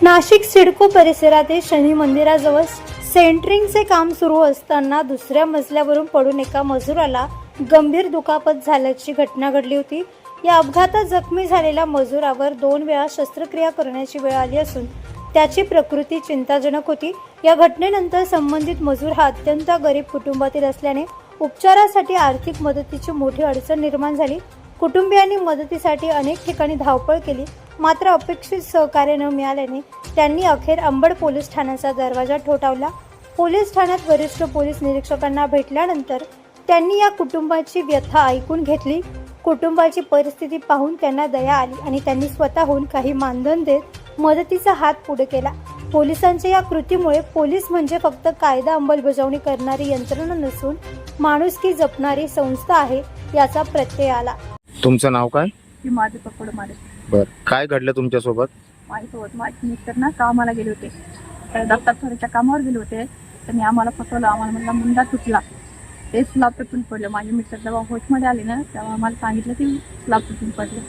नाशिक सिडको परिसरातील शनी मंदिराजवळ सेंटरिंगचे काम सुरू असताना दुसऱ्या मजल्यावरून पडून एका मजुराला गंभीर दुखापत झाल्याची घटना घडली होती। या अपघातात जखमी झालेल्या मजुरावर 2 वेळा शस्त्रक्रिया करण्याची वेळ आली असून त्याची प्रकृती चिंताजनक होती। या घटनेनंतर संबंधित मजूर हा अत्यंत गरीब कुटुंबातील असल्याने उपचारासाठी आर्थिक मदतीची मोठी अडचण निर्माण झाली। कुटुंबियांनी मदतीसाठी अनेक ठिकाणी धावपळ केली, मात्र अपेक्षित सहकार्य न मिळाल्याने त्यांनी अखेर अंबड पोलीस ठाण्याचा दरवाजा ठोठावला। पोलीस ठाण्यात वरिष्ठ पोलीस निरीक्षकांना भेटल्यानंतर त्यांनी या कुटुंबाची व्यथा ऐकून घेतली। कुटुंबाची परिस्थिती पाहून त्यांना दया आली आणि त्यांनी स्वतःहून काही मानधन देत मदतीचा हात पुढे केला। पोलिसांच्या या कृतीमुळे पोलीस म्हणजे फक्त कायदा अंमलबजावणी करणारी यंत्रणा नसून माणुसकी जपणारी संस्था आहे याचा प्रत्यय आला। तुमचं नाव काय? माझे पकड मारे बर, काय घडलं तुमच्यासोबत? माझ्यासोबत माझे मिस्टर ना कामाला गेले होते, तर दत्तात्रयाच्या कामावर गेले होते। त्यांनी आम्हाला फसवलं, आम्हाला म्हणला मुंडा तुटला, ते स्लाब तुटून पडलं। माझे मिस्टर जेव्हा होशमध्ये आले ना तेव्हा आम्हाला सांगितलं की स्लाब तुटून पडलं,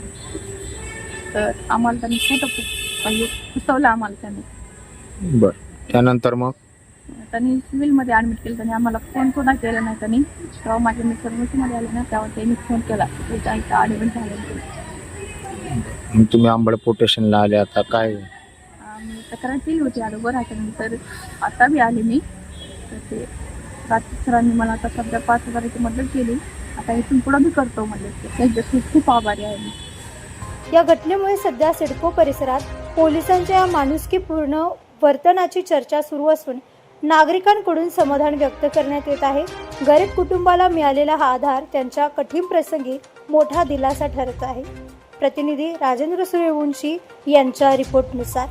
तर आम्हाला त्यांनी म्हणजे फसवलं आम्हाला त्यांनी। बर, त्यानंतर मग त्यांनी सिव्हिलमध्ये ॲडमिट केलं, त्यांनी आम्हाला फोन सुद्धा केला नाही। त्यांनी तेव्हा माझे मिस्टर होशमध्ये आले ना तेव्हा त्यांनी फोन केला की त्यांचं ॲडमिट झालं। मग तुम्ही अंबड पोटेशनला आले, आता काय? मी तक्रार केली होती अगोदर, त्याच्यानंतर आता बी आले मी। तर ते रात्री सरांनी मला आता सध्या 5,000ची मदत केली, आता इथून पुढं बी करतो मदत, त्याच्याशी खूप आभारी आहे मी। या घटनेमुळे सध्या सिडको परिसरात पोलिसांच्या या माणुसकीपूर्ण वर्तनाची चर्चा सुरू असून नागरिकांकडून समाधान व्यक्त करण्यात येत आहे। गरीब कुटुंबाला मिळालेला हा आधार त्यांच्या कठीण प्रसंगी मोठा दिलासा ठरत आहे। प्रतिनिधी राजेंद्र सूर्यवंशी यांच्या रिपोर्टनुसार।